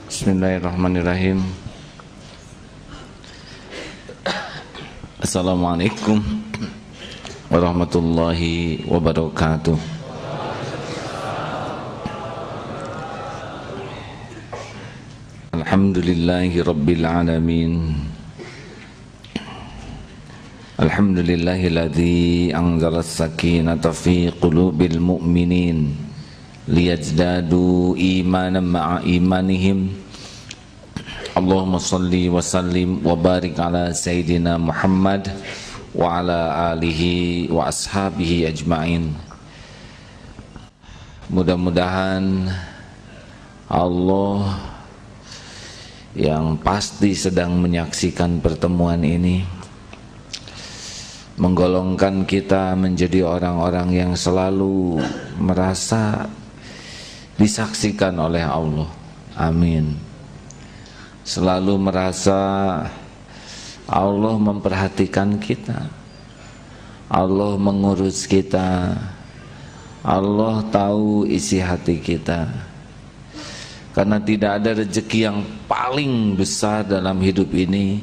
Bismillahirrahmanirrahim. Assalamualaikum warahmatullahi wabarakatuh. Alhamdulillahi rabbil alamin. Alhamdulillahilladzi anzala as-sakinata fi qulubil mu'minin liyazdadu imanan ma'a imanihim. Allahumma salli wa sallim wa barik ala Sayyidina Muhammad wa ala alihi wa ashabihi ajma'in. Mudah-mudahan Allah yang pasti sedang menyaksikan pertemuan ini menggolongkan kita menjadi orang-orang yang selalu merasa disaksikan oleh Allah. Amin. Selalu merasa Allah memperhatikan kita, Allah mengurus kita, Allah tahu isi hati kita. Karena tidak ada rezeki yang paling besar dalam hidup ini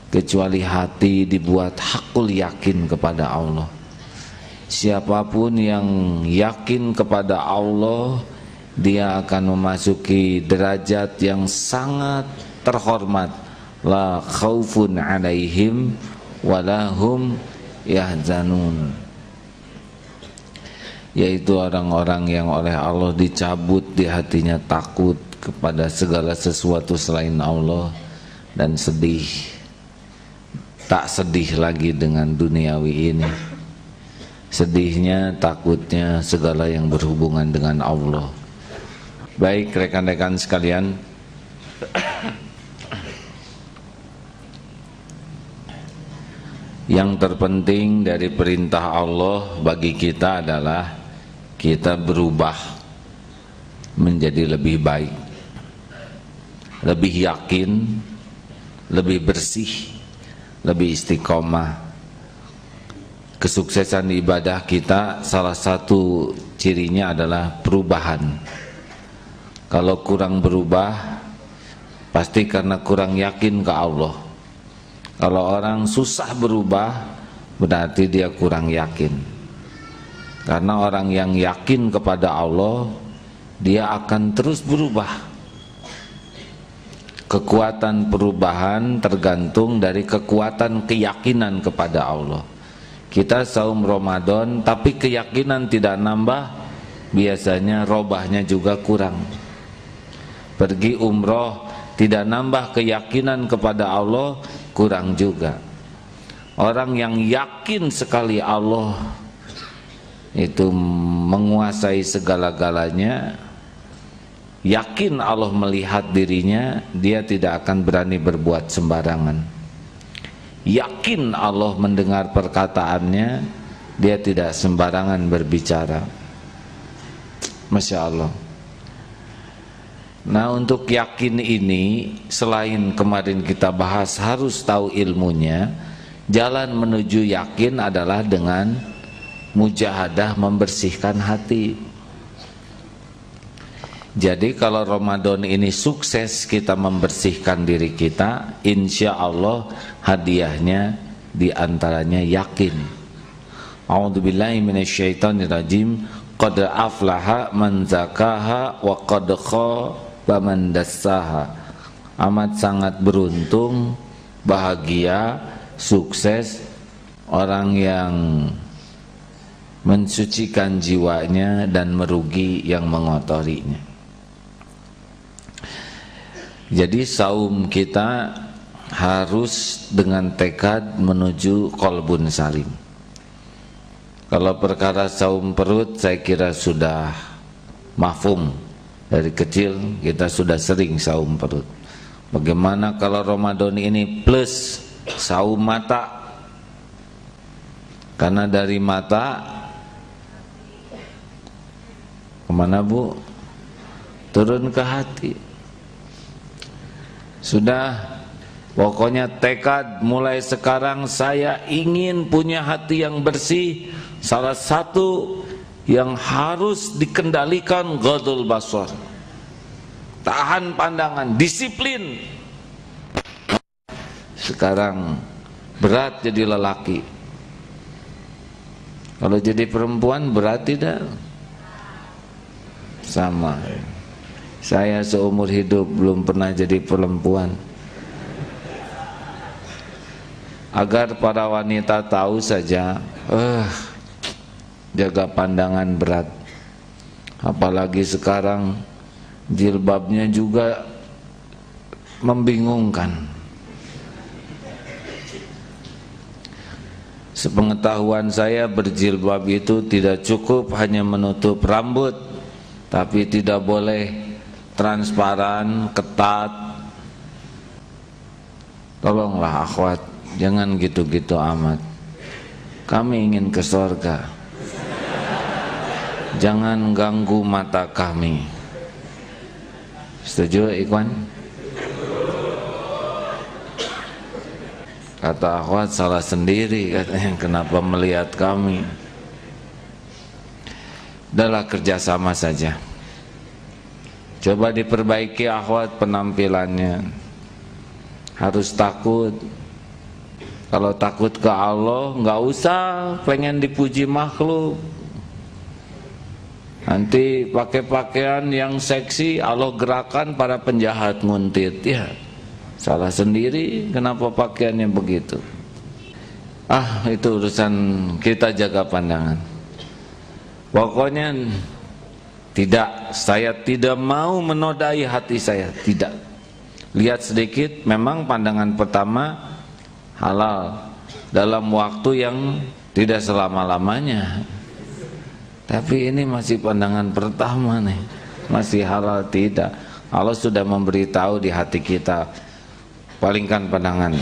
kecuali hati dibuat hakul yakin kepada Allah. Siapapun yang yakin kepada Allah, dia akan memasuki derajat yang sangat terhormat, la khaufun alaihim walahum yahzanun, yaitu orang-orang yang oleh Allah dicabut di hatinya takut kepada segala sesuatu selain Allah dan sedih, tak sedih lagi dengan duniawi ini. Sedihnya, takutnya segala yang berhubungan dengan Allah. Baik rekan-rekan sekalian, yang terpenting dari perintah Allah bagi kita adalah kita berubah menjadi lebih baik, lebih yakin, lebih bersih, lebih istiqomah. Kesuksesan ibadah kita salah satu cirinya adalah perubahan. Kalau kurang berubah, pasti karena kurang yakin ke Allah. Kalau orang susah berubah, berarti dia kurang yakin. Karena orang yang yakin kepada Allah, dia akan terus berubah. Kekuatan perubahan tergantung dari kekuatan keyakinan kepada Allah. Kita saum Ramadan tapi keyakinan tidak nambah, biasanya robahnya juga kurang. Pergi umroh tidak nambah keyakinan kepada Allah, kurang juga. Orang yang yakin sekali Allah itu menguasai segala-galanya, yakin Allah melihat dirinya, dia tidak akan berani berbuat sembarangan. Yakin Allah mendengar perkataannya, dia tidak sembarangan berbicara. Masya Allah. Nah, untuk yakin ini, selain kemarin kita bahas harus tahu ilmunya, jalan menuju yakin adalah dengan mujahadah, membersihkan hati. Jadi kalau Ramadan ini sukses kita membersihkan diri kita, insya Allah hadiahnya diantaranya yakin. A'udzubillahi minasyaitonirrajim. Qad aflaha man zakaha wa qad khaba man dassaha. Amat sangat beruntung, bahagia, sukses orang yang mensucikan jiwanya dan merugi yang mengotorinya. Jadi saum kita harus dengan tekad menuju qalbun salim. Kalau perkara saum perut saya kira sudah mafhum. Dari kecil kita sudah sering saum perut. Bagaimana kalau Ramadan ini plus saum mata? Karena dari mata kemana Bu? Turun ke hati. Sudah, pokoknya tekad mulai sekarang saya ingin punya hati yang bersih. Salah satu yang harus dikendalikan ghadul basar, tahan pandangan, disiplin. Sekarang berat jadi lelaki. Kalau jadi perempuan berat tidak? Sama. Saya seumur hidup belum pernah jadi perempuan. Agar para wanita tahu saja, jaga pandangan berat. Apalagi sekarang jilbabnya juga membingungkan. Sepengetahuan saya, berjilbab itu tidak cukup hanya menutup rambut, tapi tidak boleh transparan, ketat. Tolonglah akhwat, jangan gitu-gitu amat. Kami ingin ke surga. Jangan ganggu mata kami. Setuju Ikhwan? Kata akhwat, salah sendiri katanya, kenapa melihat kami. Adalah kerjasama saja. Coba diperbaiki akhwat penampilannya. Harus takut. Kalau takut ke Allah, nggak usah pengen dipuji makhluk. Nanti pakai pakaian yang seksi, Allah gerakan para penjahat nguntit. Ya, salah sendiri, kenapa pakaiannya begitu? Itu urusan kita, jaga pandangan. Pokoknya tidak, saya tidak mau menodai hati saya, tidak. Lihat sedikit, memang pandangan pertama halal dalam waktu yang tidak selama-lamanya. Tapi ini masih pandangan pertama nih, masih halal tidak. Allah sudah memberitahu di hati kita, palingkan pandangan,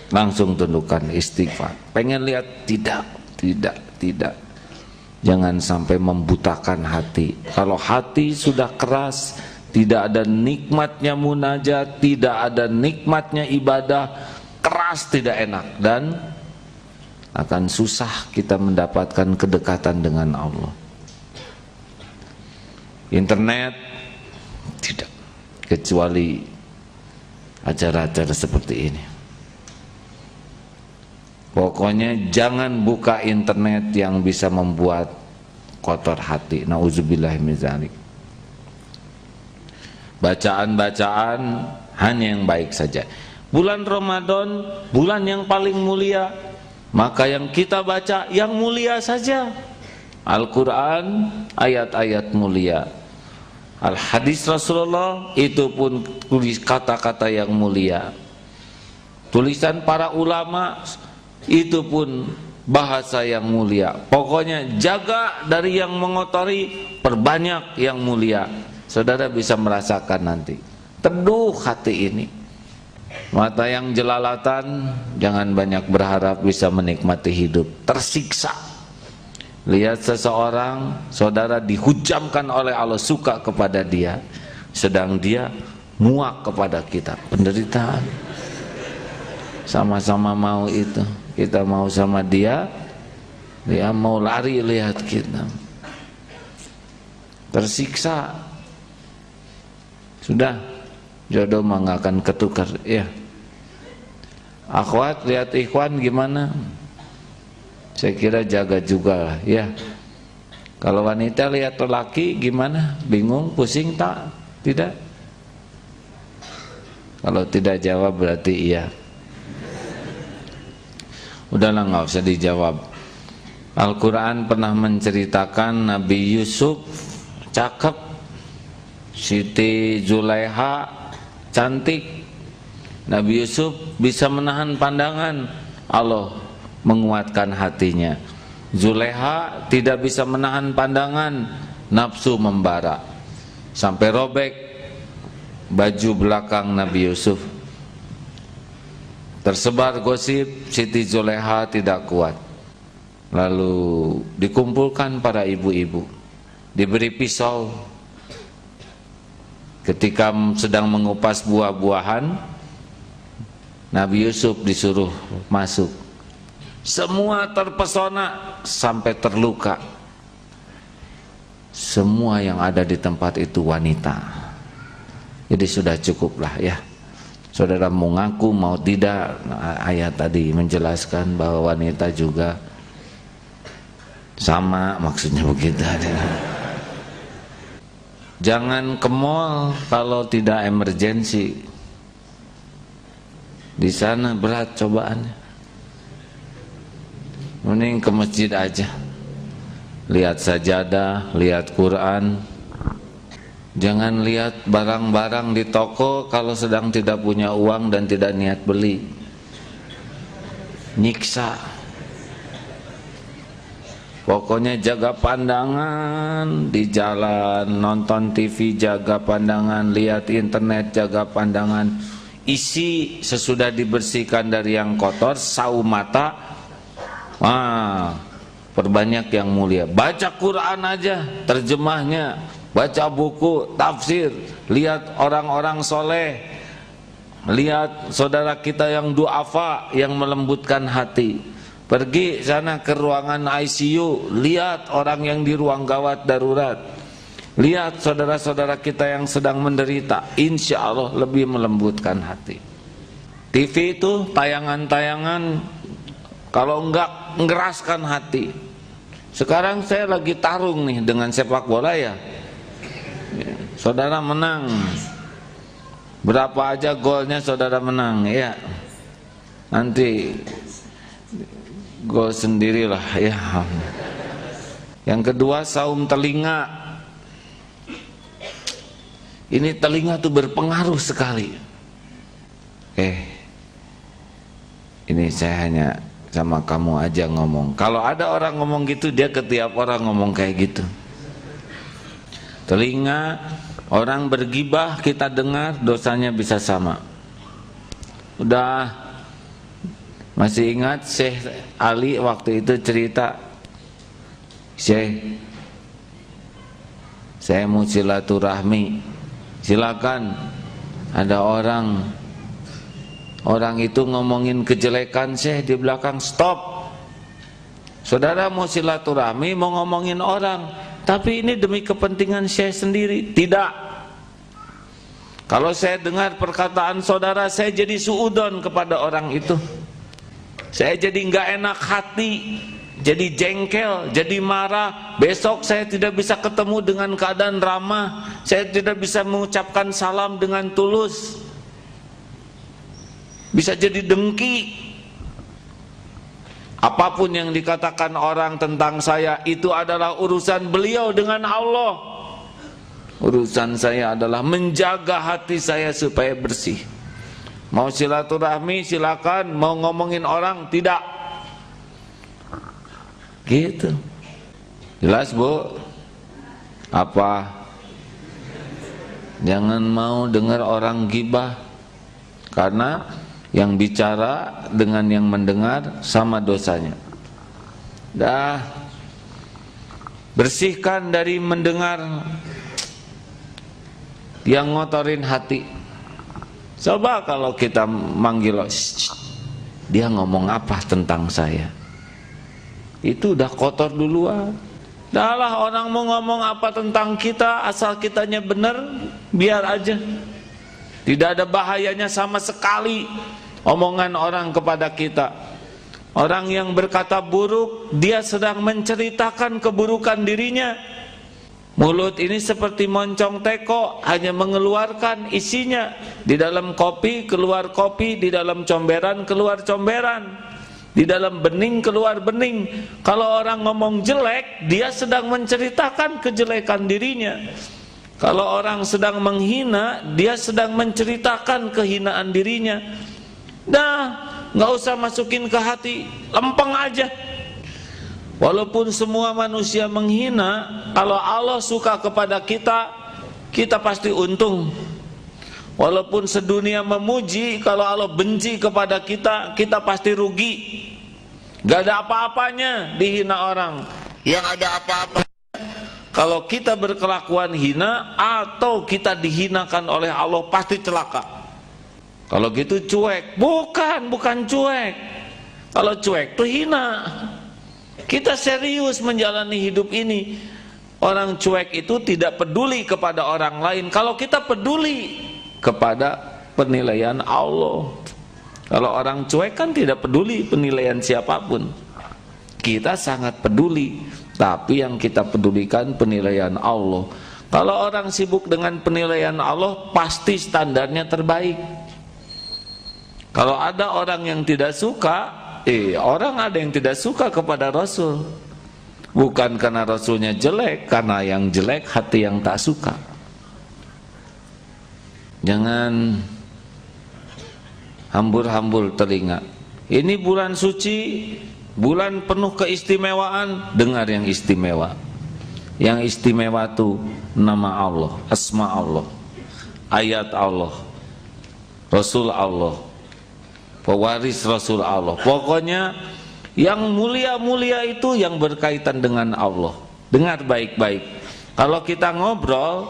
langsung tundukkan, istighfar. Pengen lihat? Tidak. Jangan sampai membutakan hati. Kalau hati sudah keras, tidak ada nikmatnya munajat, tidak ada nikmatnya ibadah, keras, tidak enak, dan akan susah kita mendapatkan kedekatan dengan Allah. Internet tidak, kecuali acara-acara seperti ini. Pokoknya jangan buka internet yang bisa membuat kotor hati. Nauzubillah min dzalik. Bacaan-bacaan hanya yang baik saja. Bulan Ramadan, bulan yang paling mulia, maka yang kita baca yang mulia saja. Al-Quran, ayat-ayat mulia. Al-Hadis Rasulullah, itu pun tulis kata-kata yang mulia. Tulisan para ulama, itu pun bahasa yang mulia. Pokoknya jaga dari yang mengotori, perbanyak yang mulia. Saudara bisa merasakan nanti. Teduh hati ini. Mata yang jelalatan, jangan banyak berharap bisa menikmati hidup. Tersiksa. Lihat seseorang, saudara, dihujamkan oleh Allah, suka kepada dia, sedang dia muak kepada kita. Penderitaan. Sama-sama mau itu. Kita mau sama dia, dia mau lari lihat kita. Tersiksa. Sudah, jodoh mah nggak akan ketukar. Ya. Akhwat, lihat ikhwan gimana? Saya kira jaga juga ya. Kalau wanita lihat lelaki gimana? Bingung, pusing tak? Tidak? Kalau tidak jawab berarti iya. Udahlah, nggak usah dijawab. Al-Quran pernah menceritakan Nabi Yusuf cakep, Siti Zulaiha cantik. Nabi Yusuf bisa menahan pandangan, Allah menguatkan hatinya. Zulaiha tidak bisa menahan pandangan, nafsu membara, sampai robek baju belakang Nabi Yusuf. Tersebar gosip Siti Zulaiha tidak kuat. Lalu dikumpulkan para ibu-ibu, diberi pisau. Ketika sedang mengupas buah-buahan, Nabi Yusuf disuruh masuk. Semua terpesona sampai terluka. Semua yang ada di tempat itu wanita. Jadi sudah cukuplah ya. Saudara mau ngaku mau tidak, ayat tadi menjelaskan bahwa wanita juga sama, maksudnya begitu. Jangan ke mall kalau tidak emergensi. Di sana berat cobaannya. Mending ke masjid aja. Lihat sajadah, lihat Quran. Jangan lihat barang-barang di toko kalau sedang tidak punya uang dan tidak niat beli. Nyiksa. Pokoknya jaga pandangan di jalan, nonton TV jaga pandangan, lihat internet jaga pandangan. Isi sesudah dibersihkan dari yang kotor, saum mata. Perbanyak yang mulia. Baca Quran aja, terjemahnya. Baca buku, tafsir, lihat orang-orang soleh, lihat saudara kita yang duafa, yang melembutkan hati. Pergi sana ke ruangan ICU, lihat orang yang di ruang gawat darurat, lihat saudara-saudara kita yang sedang menderita, insya Allah lebih melembutkan hati. TV itu tayangan-tayangan, kalau enggak ngeraskan hati. Sekarang saya lagi tarung nih dengan sepak bola ya. Saudara menang, berapa aja golnya saudara menang ya. Nanti gol sendirilah ya. Yang kedua saum telinga. Ini telinga tuh berpengaruh sekali. Ini saya hanya sama kamu aja ngomong. Kalau ada orang ngomong gitu, dia ke tiap orang ngomong kayak gitu. Telinga, orang bergibah kita dengar, dosanya bisa sama. Udah, masih ingat Syekh Ali waktu itu cerita, Syekh, saya mau silaturahmi, silakan. Ada orang itu ngomongin kejelekan Syekh di belakang, stop. Saudara mau silaturahmi, mau ngomongin orang, tapi ini demi kepentingan saya sendiri. Tidak. Kalau saya dengar perkataan saudara, saya jadi suudon kepada orang itu. Saya jadi nggak enak hati, jadi jengkel, jadi marah. Besok saya tidak bisa ketemu dengan keadaan ramah. Saya tidak bisa mengucapkan salam dengan tulus. Bisa jadi dengki. Apapun yang dikatakan orang tentang saya, itu adalah urusan beliau dengan Allah. Urusan saya adalah menjaga hati saya supaya bersih. Mau silaturahmi silakan, mau ngomongin orang tidak. Gitu. Jelas Bu? Apa? Jangan mau dengar orang gibah, karena yang bicara dengan yang mendengar sama dosanya. Dah, bersihkan dari mendengar yang ngotorin hati. Coba kalau kita manggil, dia ngomong apa tentang saya, itu udah kotor duluan. Dah lah, orang mau ngomong apa tentang kita, asal kitanya benar, biar aja. Tidak ada bahayanya sama sekali omongan orang kepada kita. Orang yang berkata buruk, dia sedang menceritakan keburukan dirinya. Mulut ini seperti moncong teko, hanya mengeluarkan isinya. Di dalam kopi keluar kopi, di dalam comberan keluar comberan, di dalam bening keluar bening. Kalau orang ngomong jelek, dia sedang menceritakan kejelekan dirinya. Kalau orang sedang menghina, dia sedang menceritakan kehinaan dirinya. Nah, nggak usah masukin ke hati, lempeng aja. Walaupun semua manusia menghina, kalau Allah suka kepada kita, kita pasti untung. Walaupun sedunia memuji, kalau Allah benci kepada kita, kita pasti rugi. Gak ada apa-apanya dihina orang. Yang ada apa-apa kalau kita berkelakuan hina atau kita dihinakan oleh Allah, pasti celaka. Kalau gitu cuek. Bukan cuek. Kalau cuek tuh hina. Kita serius menjalani hidup ini. Orang cuek itu tidak peduli kepada orang lain. Kalau kita peduli, kepada penilaian Allah. Kalau orang cuek kan tidak peduli penilaian siapapun. Kita sangat peduli, tapi yang kita pedulikan penilaian Allah. Kalau orang sibuk dengan penilaian Allah, pasti standarnya terbaik. Kalau ada orang yang tidak suka, orang ada yang tidak suka kepada Rasul, bukan karena Rasulnya jelek, karena yang jelek hati yang tak suka. Jangan hambur-hambur telinga. Ini bulan suci, bulan penuh keistimewaan, dengar yang istimewa. Yang istimewa itu nama Allah, asma Allah, ayat Allah, Rasul Allah, pewaris Rasul Allah. Pokoknya yang mulia-mulia itu yang berkaitan dengan Allah. Dengar baik-baik. Kalau kita ngobrol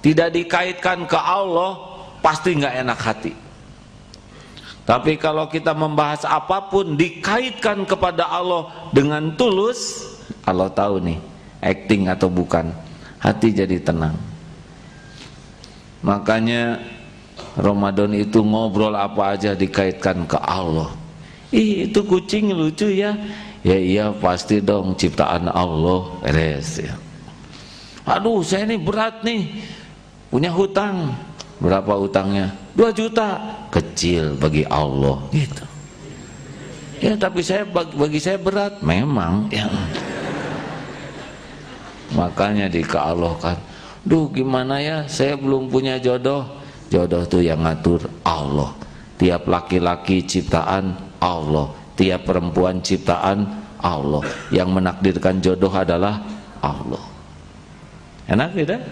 tidak dikaitkan ke Allah, pasti nggak enak hati. Tapi kalau kita membahas apapun dikaitkan kepada Allah dengan tulus, Allah tahu nih acting atau bukan, hati jadi tenang. Makanya Ramadan itu ngobrol apa aja dikaitkan ke Allah. Itu kucing lucu ya. Ya iya pasti dong ciptaan Allah. Beres ya. Aduh saya ini berat nih, punya hutang. Berapa hutangnya? 2 juta. Kecil bagi Allah gitu. Ya tapi bagi saya berat. Memang ya. Makanya dikealohkan. Duh gimana ya, saya belum punya jodoh. Jodoh tuh yang ngatur Allah. Tiap laki-laki ciptaan Allah, tiap perempuan ciptaan Allah. Yang menakdirkan jodoh adalah Allah. Enak tidak?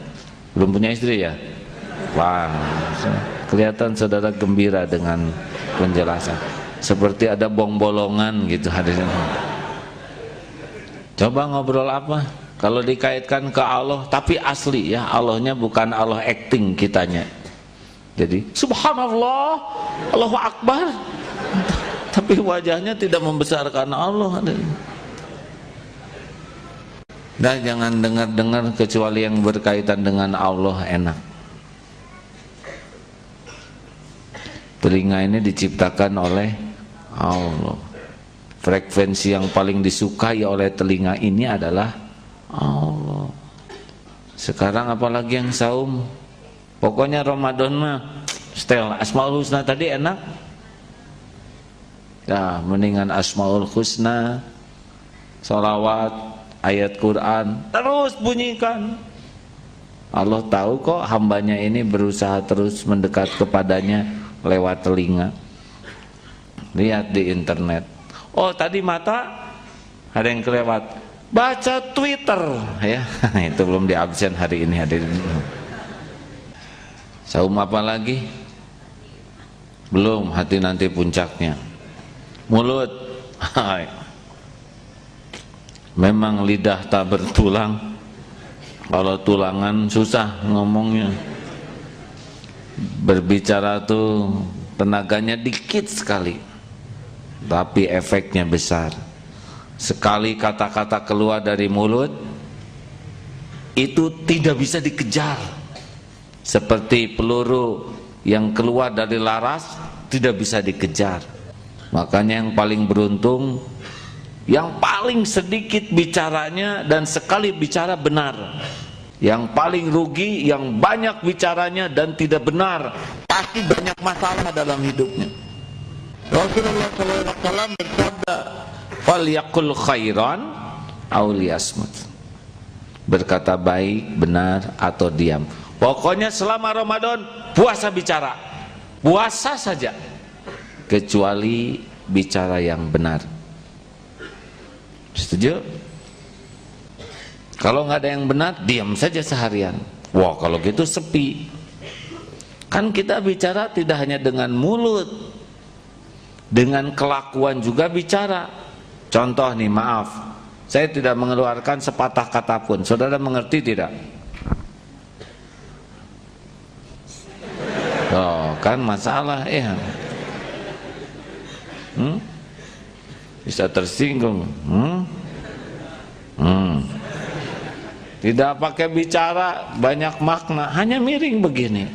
Belum punya istri ya? Wah, kelihatan saudara gembira dengan penjelasan. Seperti ada bolongan gitu hadirin. Coba ngobrol apa? Kalau dikaitkan ke Allah, tapi asli ya, Allahnya bukan Allah acting kitanya. Jadi subhanallah, Allahu Akbar, tapi wajahnya tidak membesarkan Allah. Dan jangan dengar-dengar kecuali yang berkaitan dengan Allah enak. Telinga ini diciptakan oleh Allah. Frekuensi yang paling disukai oleh telinga ini adalah Allah. Sekarang apalagi yang saum, pokoknya Ramadan mah setel Asmaul Husna tadi enak. Nah, mendingan Asmaul Husna, sholawat, ayat Quran terus bunyikan. Allah tahu kok hambanya ini berusaha terus mendekat kepadanya lewat telinga. Lihat di internet. Oh tadi mata ada yang kelewat. Baca Twitter ya. Itu belum di absen hari ini hadirin. Saum apa lagi? Belum, hati nanti puncaknya. Mulut. Memang lidah tak bertulang. Kalau tulangan susah ngomongnya. Berbicara tuh tenaganya dikit sekali, tapi efeknya besar. Sekali kata-kata keluar dari mulut itu tidak bisa dikejar, seperti peluru yang keluar dari laras tidak bisa dikejar. Makanya yang paling beruntung yang paling sedikit bicaranya dan sekali bicara benar. Yang paling rugi yang banyak bicaranya dan tidak benar, pasti banyak masalah dalam hidupnya. Rasulullah SAW bersabda, "Falyaqul khairan aw liyasmut." Berkata baik, benar atau diam. Pokoknya selama Ramadan puasa bicara. Puasa saja. Kecuali bicara yang benar. Setuju? Kalau nggak ada yang benar, diam saja seharian. Wah, kalau gitu sepi. Kan kita bicara tidak hanya dengan mulut, dengan kelakuan juga bicara. Contoh nih, maaf, saya tidak mengeluarkan sepatah kata pun. Saudara mengerti tidak? Oh, kan masalah ya. Bisa tersinggung. Tidak pakai bicara banyak makna, hanya miring begini.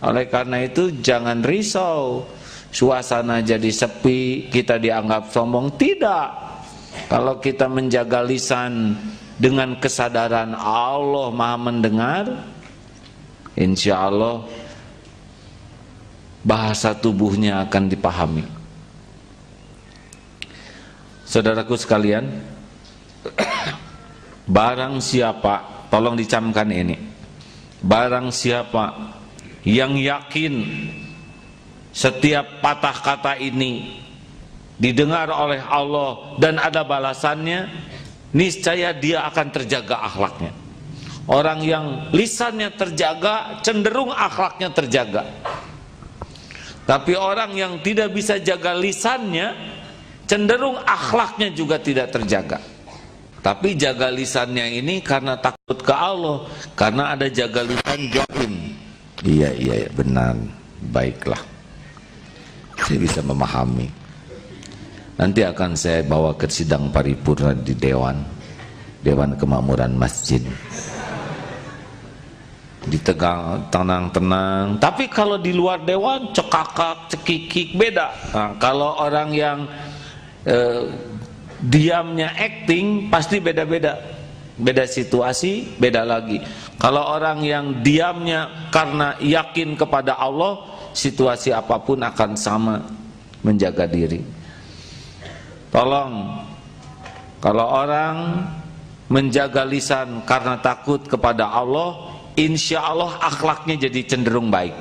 Oleh karena itu jangan risau suasana jadi sepi, kita dianggap sombong. Tidak. Kalau kita menjaga lisan dengan kesadaran Allah Maha mendengar, insya Allah bahasa tubuhnya akan dipahami. Saudaraku sekalian, barang siapa, tolong dicamkan ini, barang siapa yang yakin setiap patah kata ini didengar oleh Allah dan ada balasannya, niscaya dia akan terjaga akhlaknya. Orang yang lisannya terjaga, cenderung akhlaknya terjaga. Tapi orang yang tidak bisa jaga lisannya, cenderung akhlaknya juga tidak terjaga. Tapi jaga lisannya ini karena takut ke Allah, karena ada jaga lisan jaim. Iya benar, baiklah, saya bisa memahami. Nanti akan saya bawa ke sidang paripurna di Dewan Kemakmuran Masjid. Ditegang, tenang-tenang. Tapi kalau di luar dewan cekakak, cekikik, beda. Nah, kalau orang yang diamnya acting pasti beda-beda. Beda situasi, beda lagi. Kalau orang yang diamnya karena yakin kepada Allah, situasi apapun akan sama, menjaga diri. Tolong, kalau orang menjaga lisan karena takut kepada Allah, insya Allah akhlaknya jadi cenderung baik.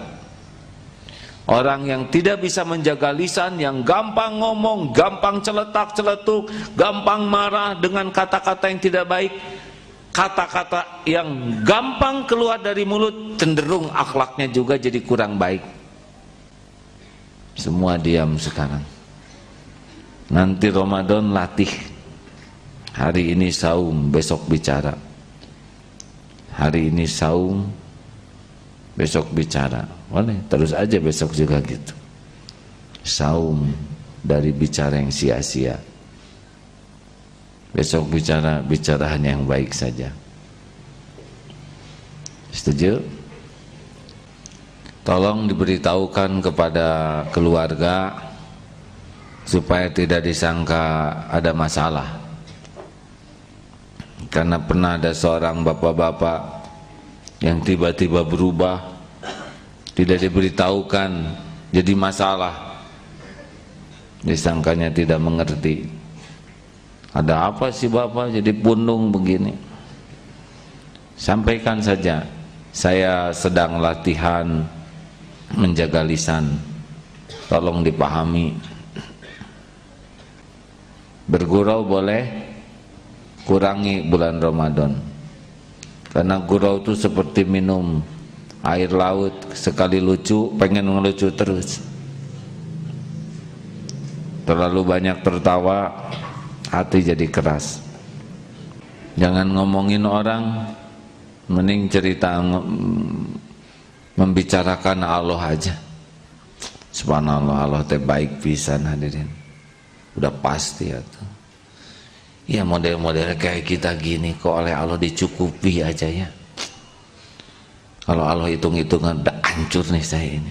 Orang yang tidak bisa menjaga lisan, yang gampang ngomong, gampang celetak-celetuk, gampang marah dengan kata-kata yang tidak baik, kata-kata yang gampang keluar dari mulut, cenderung akhlaknya juga jadi kurang baik. Semua diam sekarang. Nanti Ramadan latih. Hari ini saum, besok bicara. Hari ini saum, besok bicara. Boleh, terus aja besok juga gitu. Saum dari bicara yang sia-sia. Besok bicara hanya yang baik saja. Setuju? Tolong diberitahukan kepada keluarga supaya tidak disangka ada masalah. Karena pernah ada seorang bapak-bapak yang tiba-tiba berubah, tidak diberitahukan, jadi masalah. Disangkanya tidak mengerti. Ada apa sih bapak jadi pundung begini? Sampaikan saja, saya sedang latihan menjaga lisan, tolong dipahami. Bergurau boleh, kurangi bulan Ramadan. Karena gurau itu seperti minum air laut, sekali lucu pengen ngelucu terus. Terlalu banyak tertawa, hati jadi keras. Jangan ngomongin orang, mending cerita membicarakan Allah aja. Subhanallah, Allah teh baik pisan hadirin. Udah pasti ya tuh. Ya model-model kayak kita gini kok oleh Allah dicukupi aja ya. Kalau Allah hitung-hitungan udah hancur nih saya ini.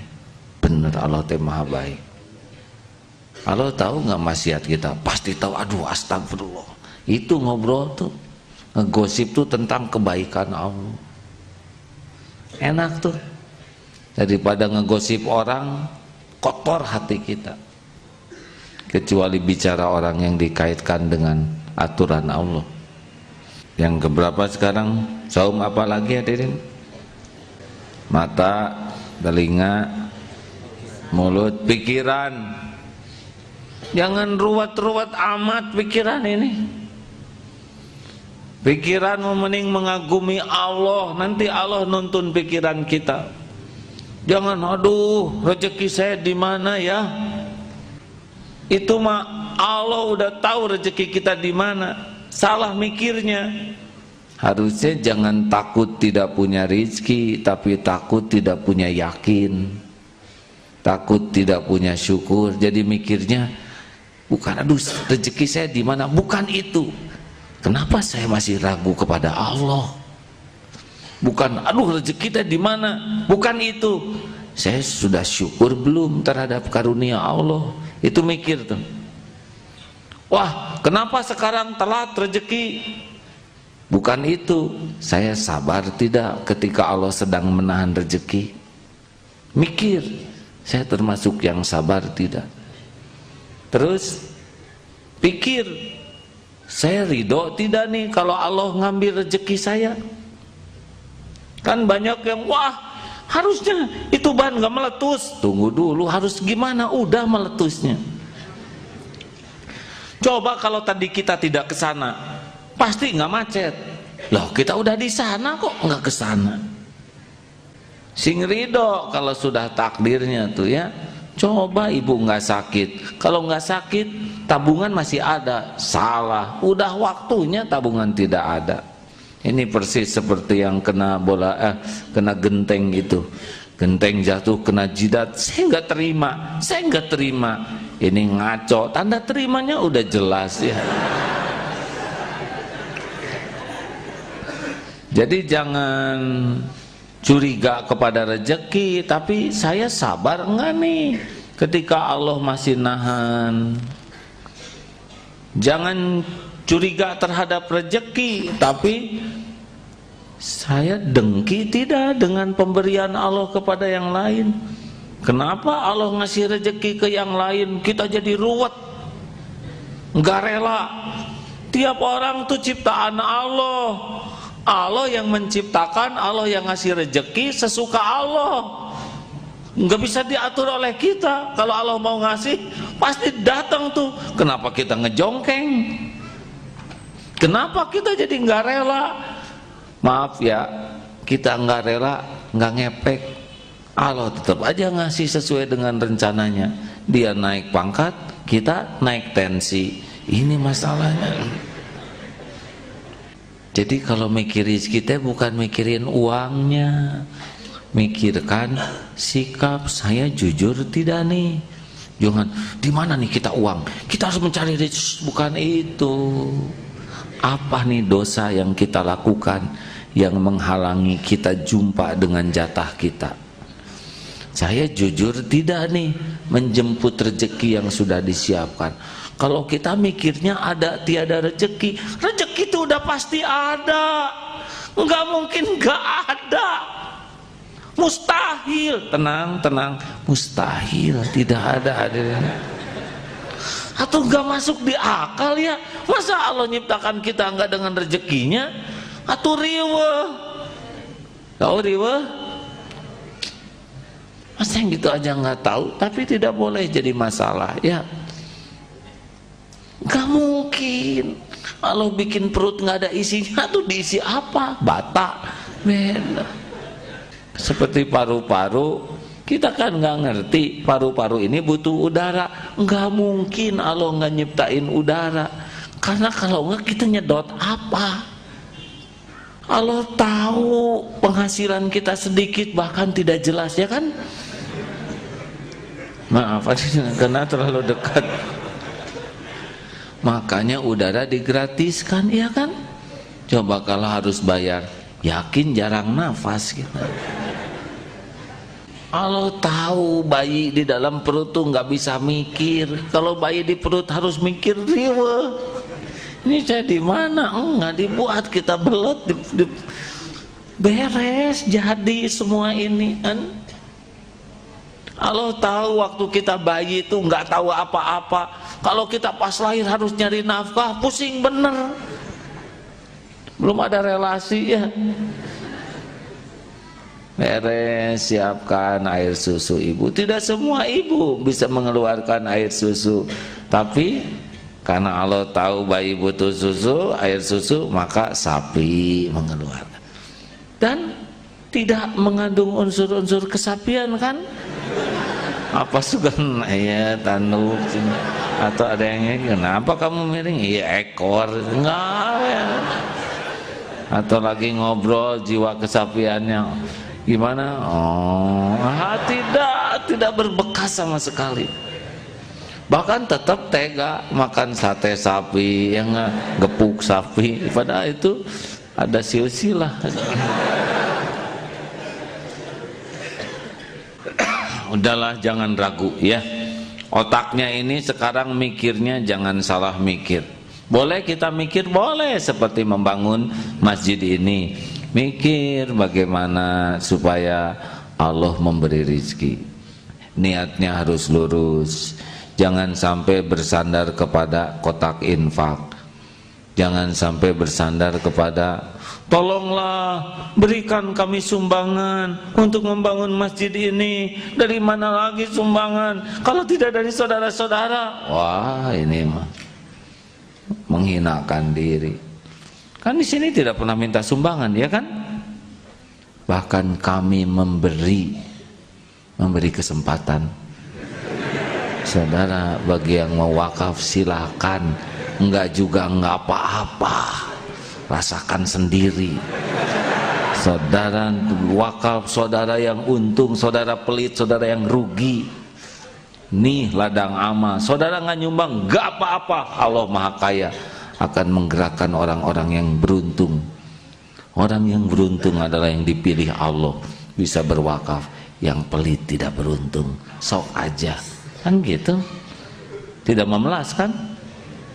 Bener Allah teh maha baik. Allah tahu nggak maksiat kita? Pasti tahu. Aduh astagfirullah. Itu ngobrol tuh, ngegosip tuh tentang kebaikan Allah. Enak tuh. Daripada ngegosip orang, kotor hati kita. Kecuali bicara orang yang dikaitkan dengan aturan Allah. Yang keberapa sekarang? Saum apa lagi hadirin? Mata, telinga, mulut, pikiran. Jangan ruwet-ruwet amat pikiran ini. Pikiran mending mengagumi Allah, nanti Allah nuntun pikiran kita. Jangan aduh rezeki saya di mana ya? Itu mah Allah udah tahu rezeki kita di mana. Salah mikirnya. Harusnya jangan takut tidak punya rezeki, tapi takut tidak punya yakin. Takut tidak punya syukur. Jadi mikirnya bukan aduh rezeki saya di mana, bukan itu. Kenapa saya masih ragu kepada Allah? Bukan aduh rezeki kita di mana, bukan itu. saya sudah syukur belum terhadap karunia Allah? Itu mikir tuh. Wah, kenapa sekarang telat rezeki? Bukan itu, saya sabar tidak ketika Allah sedang menahan rezeki? Mikir, saya termasuk yang sabar tidak? Terus pikir, saya ridho tidak nih kalau Allah ngambil rezeki saya? Kan banyak yang, wah harusnya itu ban gak meletus. Tunggu dulu, harus gimana? Udah meletusnya. Coba kalau tadi kita tidak ke sana, pasti nggak macet. Loh, kita udah di sana kok nggak ke sana. Sing ridho kalau sudah takdirnya tuh ya. Coba ibu nggak sakit. Kalau nggak sakit, tabungan masih ada. Salah, udah waktunya tabungan tidak ada. Ini persis seperti yang kena bola, kena genteng gitu. Genteng jatuh kena jidat, saya nggak terima. Ini ngaco, tanda terimanya udah jelas ya. Jadi jangan curiga kepada rezeki, tapi saya sabar enggak nih ketika Allah masih nahan. Jangan curiga terhadap rezeki, tapi saya dengki tidak dengan pemberian Allah kepada yang lain. Kenapa Allah ngasih rezeki ke yang lain kita jadi ruwet, nggak rela? Tiap orang tuh ciptaan Allah. Allah yang menciptakan, Allah yang ngasih rezeki sesuka Allah. Nggak bisa diatur oleh kita. Kalau Allah mau ngasih, pasti datang tuh. Kenapa kita ngejongkeng? Kenapa kita jadi nggak rela? Maaf ya, kita nggak rela, nggak ngepek. Allah tetap aja ngasih sesuai dengan rencananya. Dia naik pangkat, kita naik tensi. Ini masalahnya. Jadi kalau mikirin kita bukan mikirin uangnya, mikirkan sikap saya jujur tidak nih. Jangan di mana nih kita uang, kita harus mencari rezeki. Bukan itu. Apa nih dosa yang kita lakukan yang menghalangi kita jumpa dengan jatah kita? Saya jujur tidak nih menjemput rezeki yang sudah disiapkan. Kalau kita mikirnya ada tiada rezeki, rezeki itu udah pasti ada. Nggak mungkin nggak ada. Mustahil. Tenang, mustahil tidak ada hadirin. Atau nggak masuk di akal ya? Masa Allah nyiptakan kita nggak dengan rezekinya? Atau riwe? Tahu riwe? Masa yang gitu aja nggak tahu? Tapi tidak boleh jadi masalah ya. Nggak mungkin Allah bikin perut nggak ada isinya, tuh diisi apa? Bata. Beda. Seperti paru-paru, kita kan nggak ngerti paru-paru ini butuh udara. Nggak mungkin Allah nggak nyiptain udara, karena kalau nggak kita nyedot apa? Allah tahu penghasilan kita sedikit, bahkan tidak jelas ya kan? Maaf, karena terlalu dekat. Makanya udara digratiskan ya kan? Coba kalau harus bayar, yakin jarang nafas kita. Allah tahu bayi di dalam perut tuh nggak bisa mikir. Kalau bayi di perut harus mikir, riwe. Ini saya di mana? Enggak dibuat, kita belot, beres jadi semua ini kan. Allah tahu waktu kita bayi itu nggak tahu apa-apa. Kalau kita pas lahir harus nyari nafkah, pusing bener. Belum ada relasi ya. Beres, siapkan air susu ibu. Tidak semua ibu bisa mengeluarkan air susu, tapi karena Allah tahu bayi butuh susu, air susu, maka sapi mengeluarkan. Dan tidak mengandung unsur-unsur kesapian kan? Apa suka ya tanduk atau ada yang kenapa kamu miring? Iya ekor enggak ya. Atau lagi ngobrol jiwa kesapiannya gimana? Oh, tidak berbekas sama sekali. Bahkan tetap tega makan sate sapi, yang gepuk sapi, padahal itu ada silsilah. udahlah jangan ragu ya. Otaknya ini sekarang mikirnya jangan salah mikir. Boleh kita mikir, boleh seperti membangun masjid ini. Mikir bagaimana supaya Allah memberi rezeki. Niatnya harus lurus. Jangan sampai bersandar kepada kotak infak. Jangan sampai bersandar kepada tolonglah berikan kami sumbangan untuk membangun masjid ini. Dari mana lagi sumbangan kalau tidak dari saudara-saudara? Wah, ini mah menghinakan diri. Kan di sini tidak pernah minta sumbangan, ya kan? Bahkan kami memberi kesempatan. Saudara, bagi yang mau wakaf silakan, enggak juga enggak apa-apa. Rasakan sendiri. Saudara wakaf, saudara yang untung, saudara pelit, saudara yang rugi. Nih ladang amal. Saudara nggak nyumbang, nggak apa-apa. Allah Maha Kaya akan menggerakkan orang-orang yang beruntung. Orang yang beruntung adalah yang dipilih Allah bisa berwakaf. Yang pelit tidak beruntung. Sok aja, kan gitu. Tidak memelas kan?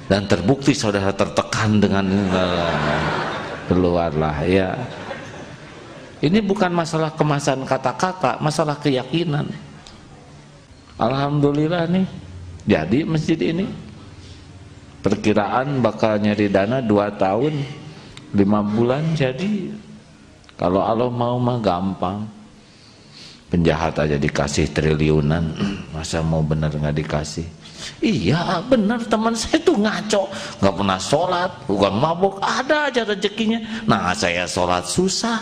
Dan terbukti saudara tertekan dengan keluarlah ya. Ini bukan masalah kemasan kata-kata, masalah keyakinan. Alhamdulillah nih jadi masjid ini. Perkiraan bakal nyari dana 2 tahun 5 bulan jadi. Kalau Allah mau mah gampang. Penjahat aja dikasih triliunan, masa mau bener nggak dikasih? Iya bener, teman saya tuh ngaco, nggak pernah sholat, bukan mabuk, ada aja rezekinya. Nah saya sholat susah.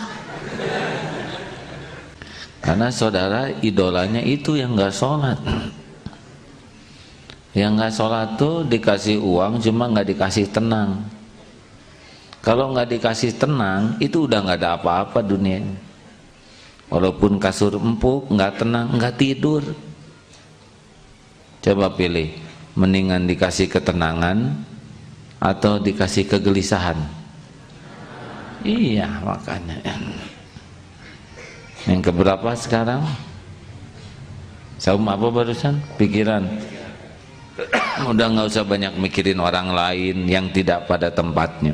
Karena saudara idolanya itu yang nggak sholat. Yang nggak sholat tuh dikasih uang cuma nggak dikasih tenang. Kalau nggak dikasih tenang itu udah nggak ada apa-apa dunia ini. Walaupun kasur empuk, nggak tenang, nggak tidur. Coba pilih, mendingan dikasih ketenangan atau dikasih kegelisahan. Iya makanya. Yang keberapa sekarang? Saum apa barusan? Pikiran. Udah nggak usah banyak mikirin orang lain yang tidak pada tempatnya.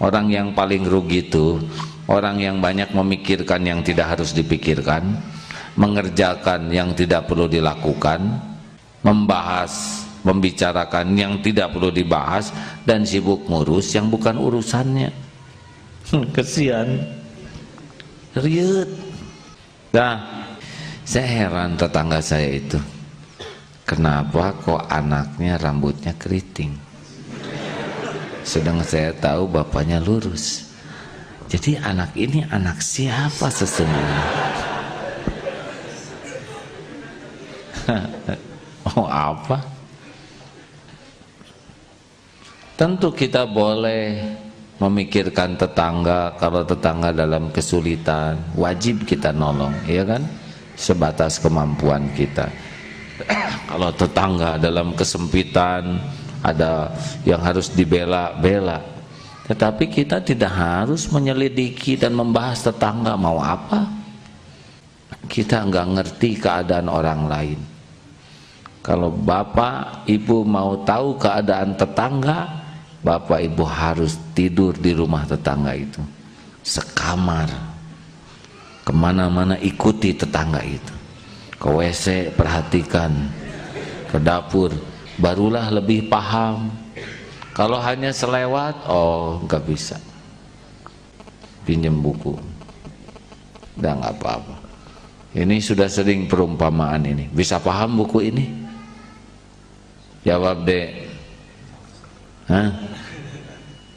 Orang yang paling rugi itu orang yang banyak memikirkan yang tidak harus dipikirkan, mengerjakan yang tidak perlu dilakukan, membicarakan yang tidak perlu dibahas, dan sibuk ngurus yang bukan urusannya. Kesian, riut. Nah, saya heran tetangga saya itu, kenapa kok anaknya rambutnya keriting, sedang saya tahu bapaknya lurus. Jadi anak ini anak siapa sesungguhnya? Oh apa? Tentu kita boleh memikirkan tetangga. Kalau tetangga dalam kesulitan, wajib kita nolong, ya kan? Sebatas kemampuan kita. Kalau tetangga dalam kesempitan, ada yang harus dibela-bela. Tetapi kita tidak harus menyelidiki dan membahas tetangga mau apa. Kita nggak ngerti keadaan orang lain. Kalau bapak ibu mau tahu keadaan tetangga, bapak ibu harus tidur di rumah tetangga itu, sekamar. Kemana-mana ikuti tetangga itu. Ke WC perhatikan, ke dapur, barulah lebih paham. Kalau hanya selewat, oh nggak bisa. Pinjam buku, udah nggak apa-apa. Ini sudah sering perumpamaan ini. Bisa paham buku ini? Jawab deh. Hah?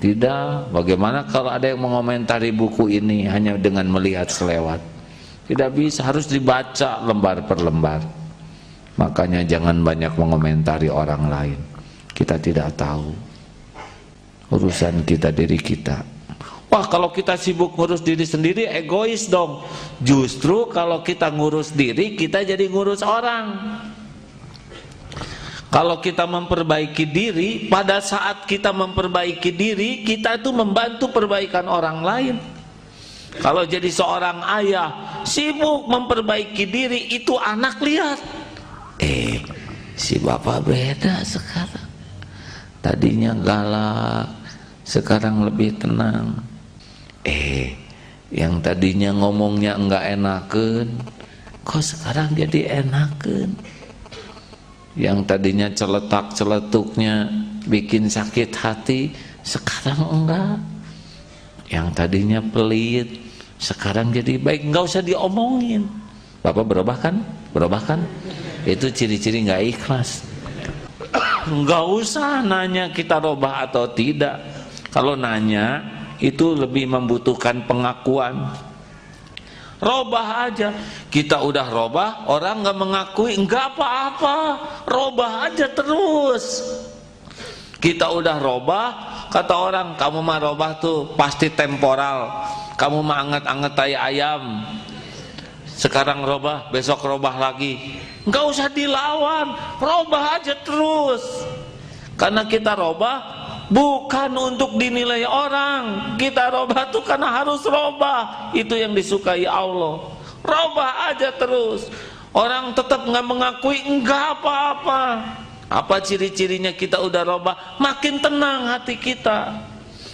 Tidak. Bagaimana kalau ada yang mengomentari buku ini hanya dengan melihat selewat? Tidak bisa, harus dibaca lembar per lembar. Makanya jangan banyak mengomentari orang lain. Kita tidak tahu urusan kita, diri kita. Wah, kalau kita sibuk ngurus diri sendiri, egois dong. Justru kalau kita ngurus diri, kita jadi ngurus orang. Kalau kita memperbaiki diri, pada saat kita memperbaiki diri, kita itu membantu perbaikan orang lain. Kalau jadi seorang ayah, sibuk memperbaiki diri, itu anak lihat, si bapak beda sekarang, tadinya galak, sekarang lebih tenang. Yang tadinya ngomongnya enggak enaken, kok sekarang jadi enaken. Yang tadinya celetak-celetuknya bikin sakit hati, sekarang enggak. Yang tadinya pelit, sekarang jadi baik, enggak usah diomongin. Bapak berubah kan? Berubah kan? Itu ciri-ciri enggak ikhlas. Enggak usah nanya kita robah atau tidak. Kalau nanya itu lebih membutuhkan pengakuan. Robah aja, kita udah robah, orang nggak mengakui, nggak apa-apa, robah aja terus. Kita udah robah, kata orang, kamu mah robah tuh pasti temporal, kamu mah anget-anget tai ayam. Sekarang robah, besok robah lagi, nggak usah dilawan, robah aja terus. Karena kita robah bukan untuk dinilai orang, kita robah tuh karena harus robah, itu yang disukai Allah. Robah aja terus, orang tetap nggak mengakui, nggak apa-apa. Apa ciri-cirinya kita udah robah? Makin tenang hati kita.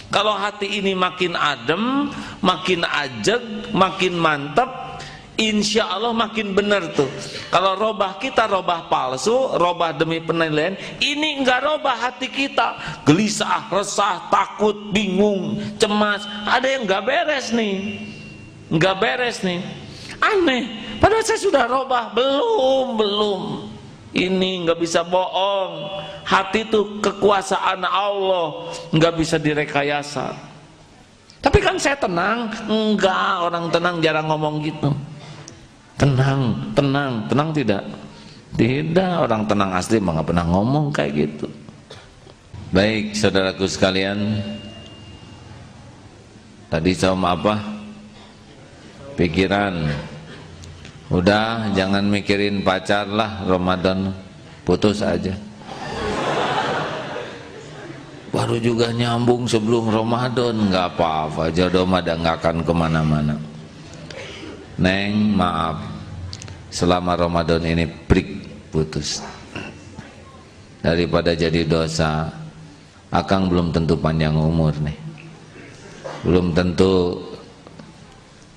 Kalau hati ini makin adem, makin ajeg, makin mantap, insya Allah makin benar tuh. Kalau robah kita robah palsu, robah demi penilaian, ini enggak robah hati kita, gelisah, resah, takut, bingung, cemas, ada yang enggak beres nih, enggak beres nih, aneh. Padahal saya sudah robah, belum. Ini enggak bisa bohong. Hati itu kekuasaan Allah, enggak bisa direkayasa. Tapi kan saya tenang, enggak, orang tenang jarang ngomong gitu. Tenang tidak? Tidak, orang tenang asli mah nggak pernah ngomong kayak gitu. Baik, saudaraku sekalian, tadi sama apa? Pikiran. Udah, jangan mikirin pacar lah, Ramadan putus aja. Baru juga nyambung sebelum Ramadan, nggak apa-apa, jodoh mah nggak akan kemana-mana. Neng, maaf, selama Ramadan ini break, putus. Daripada jadi dosa, akang belum tentu panjang umur nih, belum tentu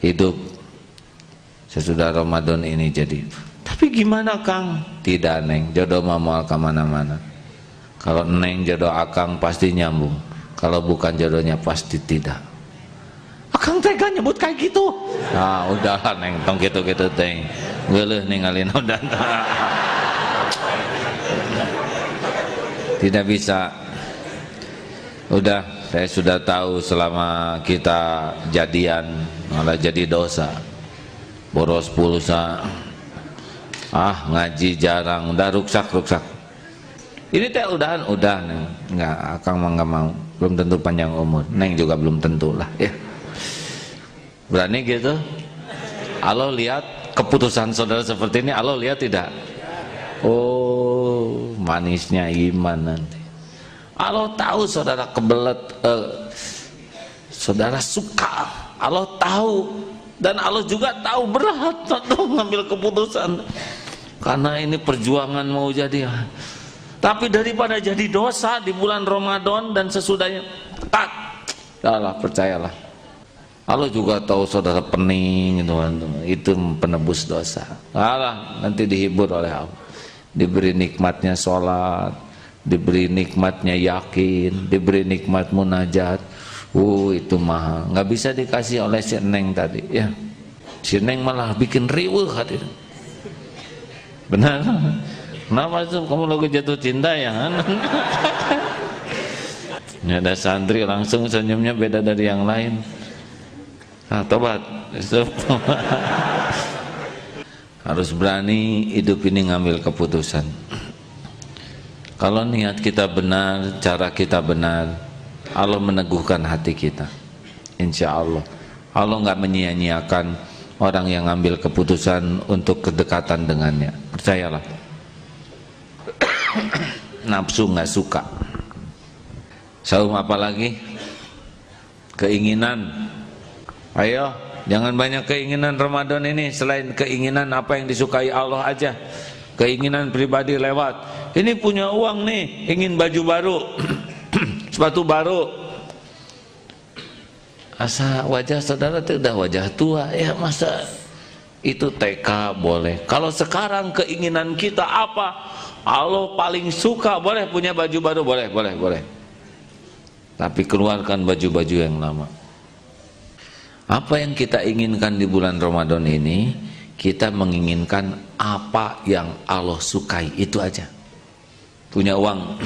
hidup sesudah Ramadan ini jadi. Tapi gimana Kang? Tidak Neng, jodoh mau kemana-mana. Kalau Neng jodoh akang pasti nyambung, kalau bukan jodohnya pasti tidak. Akang tega nyebut kayak gitu. Nah udahlah Neng, tong gitu-gitu Teng, geuleuh ninggalin udah. Tidak bisa. Udah, saya sudah tahu selama kita jadian malah jadi dosa, boros pulsa, ngaji jarang, udah ruksak. Ini teh udah Neng, nggak, akang mah nggak mau, belum tentu panjang umur, Neng juga belum tentu lah ya. Berani gitu? Allah lihat keputusan saudara seperti ini, Allah lihat tidak? Oh, manisnya iman nanti. Allah tahu saudara kebelet, saudara suka, Allah tahu, dan Allah juga tahu berat untuk mengambil keputusan. Karena ini perjuangan mau jadi. Tapi daripada jadi dosa di bulan Ramadan dan sesudahnya, Allah percayalah. Allah juga tahu saudara pening itu penebus dosa. Allah nanti dihibur oleh Allah, diberi nikmatnya sholat, diberi nikmatnya yakin, diberi nikmat munajat. Itu mahal, nggak bisa dikasih oleh si Neng tadi ya. Si Neng malah bikin riweuh hati. Benar? Kenapa itu kamu lagu jatuh cinta ya? Ada santri langsung senyumnya beda dari yang lain. Tobat. Harus berani hidup ini ngambil keputusan. Kalau niat kita benar, cara kita benar, Allah meneguhkan hati kita. Insya Allah, Allah nggak menyia-nyiakan orang yang ngambil keputusan untuk kedekatan dengannya. Percayalah. Nafsu nggak suka. Saum apa lagi? Keinginan. Ayo Jangan banyak keinginan Ramadan ini selain keinginan apa yang disukai Allah aja. Keinginan pribadi lewat. Ini punya uang nih, ingin baju baru, sepatu baru. Asa wajah saudara itu udah wajah tua, ya masa itu TK boleh. Kalau sekarang keinginan kita apa? Allah paling suka, boleh punya baju baru, boleh. Tapi keluarkan baju-baju yang lama. Apa yang kita inginkan di bulan Ramadan ini, kita menginginkan apa yang Allah sukai, itu aja. Punya uang,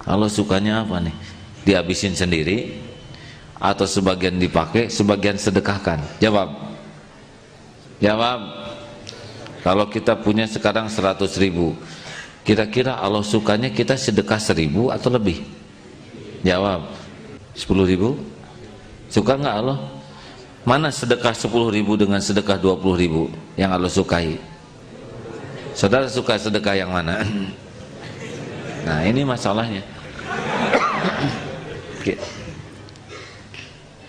Allah sukanya apa nih? Dihabisin sendiri atau sebagian dipakai, sebagian sedekahkan? Jawab. Kalau kita punya sekarang 100.000, kira-kira Allah sukanya kita sedekah 1.000 atau lebih? Jawab. 10.000? Suka nggak Allah? Mana sedekah 10.000 dengan sedekah 20.000 yang Allah sukai? Saudara suka sedekah yang mana? Nah, ini masalahnya.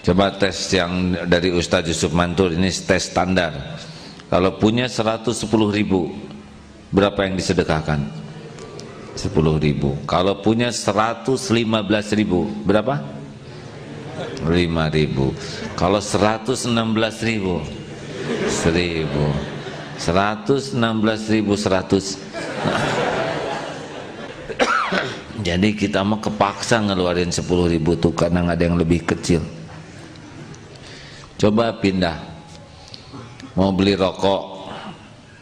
Coba tes yang dari Ustadz Yusuf Mantur, ini tes standar. Kalau punya 110.000, berapa yang disedekahkan? 10.000. Kalau punya 115.000, berapa? 5.000. Kalau 116.000, 1.000. 116.100. Jadi kita mah kepaksa ngeluarin 10.000 tuh karena ada yang lebih kecil. Coba pindah, mau beli rokok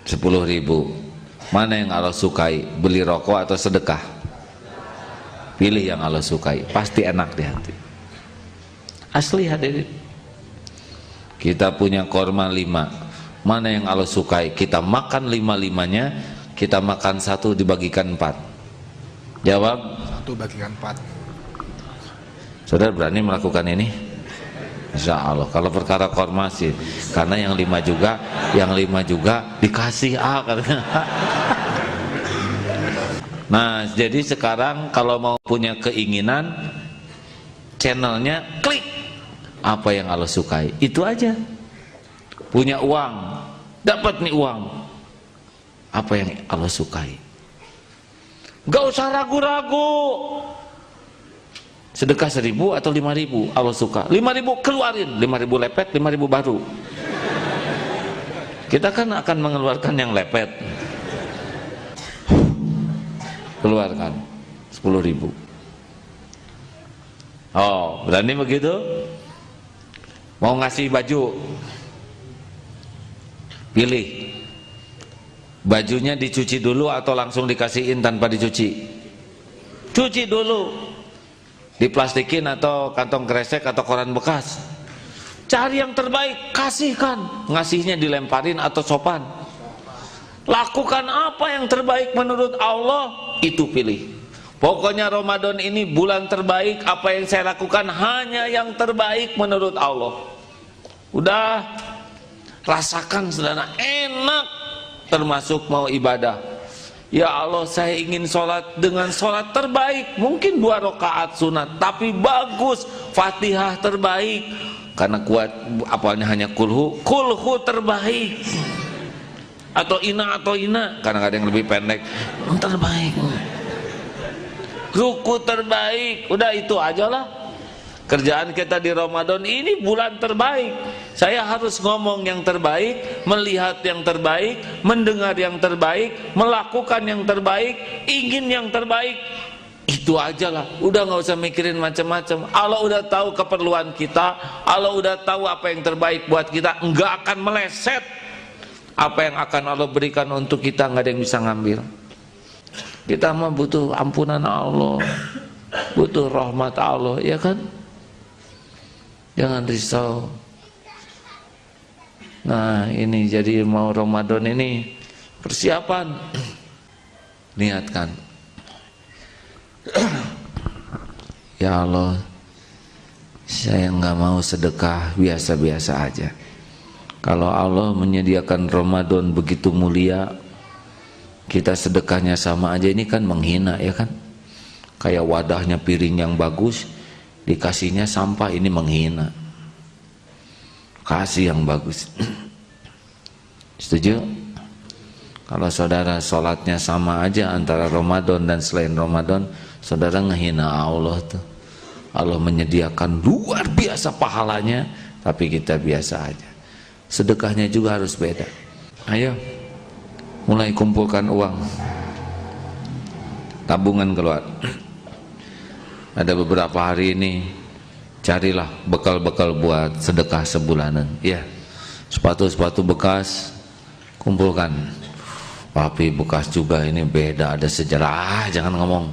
10.000, mana yang Allah sukai, beli rokok atau sedekah? Pilih yang Allah sukai, pasti enak di hati. Asli hadirin. Kita punya korma 5, mana yang Allah sukai, kita makan 5-5-nya, kita makan 1 dibagikan 4. Jawab. 1 bagikan 4. Saudara berani melakukan ini? Insya Allah. Kalau perkara korma sih, karena yang 5 juga dikasih katanya. Nah, jadi sekarang kalau mau punya keinginan, channelnya klik apa yang Allah sukai, itu aja. Punya uang, dapat nih uang, apa yang Allah sukai. Gak usah ragu-ragu. Sedekah 1.000 atau 5.000 Allah suka. 5.000 keluarin, 5.000 lepet, 5.000 baru. Kita kan akan mengeluarkan yang lepet. Keluarkan 10.000. Oh, berani begitu? Mau ngasih baju, pilih. Bajunya dicuci dulu atau langsung dikasihin tanpa dicuci? Cuci dulu. Diplastikin atau kantong kresek atau koran bekas? Cari yang terbaik, kasihkan. Ngasihnya dilemparin atau sopan? Lakukan apa yang terbaik menurut Allah, itu pilih. Pokoknya Ramadan ini bulan terbaik, apa yang saya lakukan hanya yang terbaik menurut Allah. Udah rasakan saudara, enak, termasuk mau ibadah. Ya Allah, saya ingin sholat dengan sholat terbaik, mungkin 2 rakaat sunat, tapi bagus, Fatihah terbaik, karena kuat apalnya hanya kulhu terbaik, atau ina karena ada yang lebih pendek, terbaik. Ruku terbaik, udah itu aja lah. Kerjaan kita di Ramadan ini bulan terbaik. Saya harus ngomong yang terbaik, melihat yang terbaik, mendengar yang terbaik, melakukan yang terbaik, ingin yang terbaik. Itu aja lah, udah nggak usah mikirin macam-macam. Allah udah tahu keperluan kita, Allah udah tahu apa yang terbaik buat kita, nggak akan meleset. Apa yang akan Allah berikan untuk kita nggak ada yang bisa ngambil. Kita mah butuh ampunan Allah, butuh rahmat Allah, ya kan? Jangan risau. Nah, ini jadi mau Ramadan ini persiapan. Niatkan. Ya Allah, saya nggak mau sedekah biasa-biasa aja. Kalau Allah menyediakan Ramadan begitu mulia, kita sedekahnya sama aja, ini kan menghina, ya kan? Kayak wadahnya piring yang bagus, dikasihnya sampah, ini menghina. kasih yang bagus. Setuju? Kalau saudara sholatnya sama aja antara Ramadan dan selain Ramadan, saudara ngehina Allah tuh. Allah menyediakan luar biasa pahalanya, tapi kita biasa aja. Sedekahnya juga harus beda. Ayo, mulai kumpulkan uang, tabungan keluar. Ada beberapa hari ini, carilah bekal-bekal buat sedekah sebulanan. Ya, sepatu-sepatu bekas, kumpulkan. Tapi bekas juga ini beda, ada sejarah. Jangan ngomong.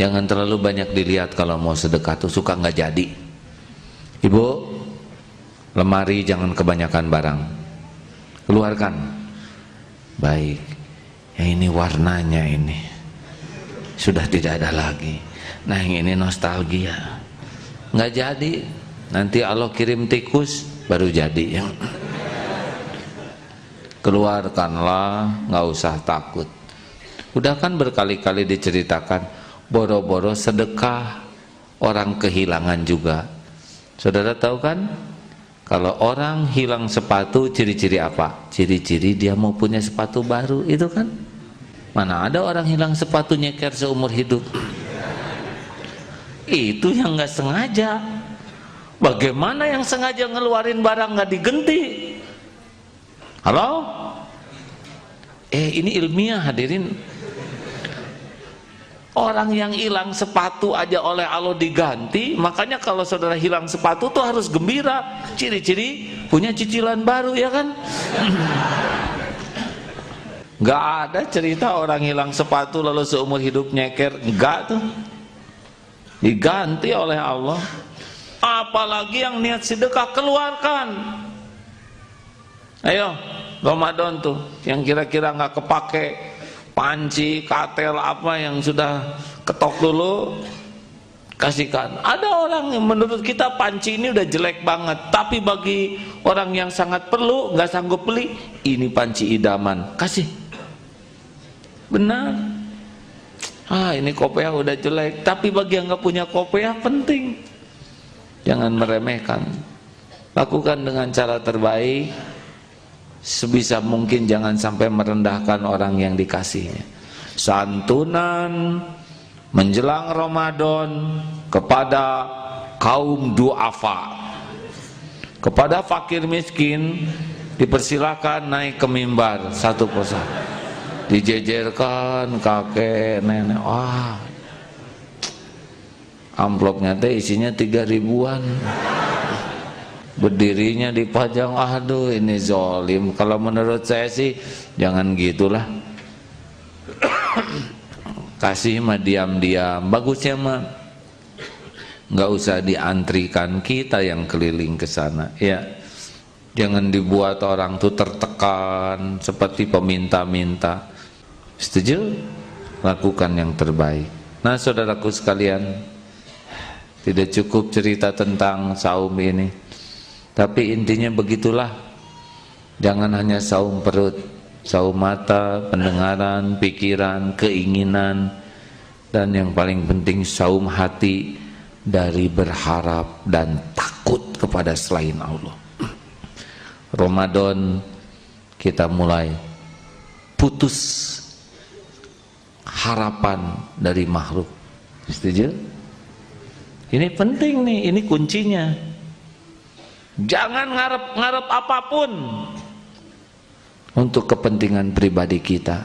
Jangan terlalu banyak dilihat kalau mau sedekah tuh, suka nggak jadi. Ibu, lemari jangan kebanyakan barang, keluarkan. Baik, ya ini warnanya ini sudah tidak ada lagi. Nah yang ini nostalgia, nggak jadi. Nanti Allah kirim tikus baru jadi. Keluarkanlah, nggak usah takut. Udah kan berkali-kali diceritakan, boro-boro sedekah orang kehilangan juga. Saudara tahu kan, kalau orang hilang sepatu, ciri-ciri apa? Ciri-ciri dia mau punya sepatu baru, itu kan. Mana ada orang hilang sepatu nyeker seumur hidup. Itu yang nggak sengaja. Bagaimana yang sengaja ngeluarin barang nggak digenti? Halo? Ini ilmiah hadirin. Orang yang hilang sepatu aja oleh Allah diganti. Makanya kalau saudara hilang sepatu tuh harus gembira. Ciri-ciri punya cicilan baru, ya kan? Gak ada cerita orang hilang sepatu lalu seumur hidup nyeker. Enggak tuh. Diganti oleh Allah. Apalagi yang niat sedekah, keluarkan. Ayo, Ramadan tuh yang kira-kira gak kepake, panci, katel apa yang sudah ketok dulu, kasihkan. Ada orang yang menurut kita panci ini udah jelek banget, tapi bagi orang yang sangat perlu, nggak sanggup beli, ini panci idaman, kasih. Benar. Ini kopiah udah jelek, tapi bagi yang nggak punya kopiah penting. Jangan meremehkan. Lakukan dengan cara terbaik. Sebisa mungkin jangan sampai merendahkan orang yang dikasihnya. Santunan menjelang Ramadan kepada kaum duafa, kepada fakir miskin dipersilakan naik ke mimbar satu persatu, dijejerkan kakek nenek. Wah, amplopnya teh isinya 3.000-an. Berdirinya dipajang. Aduh, ini zolim. Kalau menurut saya sih jangan gitulah. Kasih mah diam-diam. Bagusnya mah nggak usah diantrikan, kita yang keliling ke sana. Ya, jangan dibuat orang tuh tertekan seperti peminta-minta. Setuju? Lakukan yang terbaik. Nah, saudaraku sekalian, tidak cukup cerita tentang saum ini. Tapi intinya begitulah. Jangan hanya saum perut, saum mata, pendengaran, pikiran, keinginan, dan yang paling penting saum hati dari berharap dan takut kepada selain Allah. Ramadan kita mulai putus harapan dari makhluk. Setuju? Ini penting nih, ini kuncinya. Jangan ngarep-ngarep apapun untuk kepentingan pribadi kita,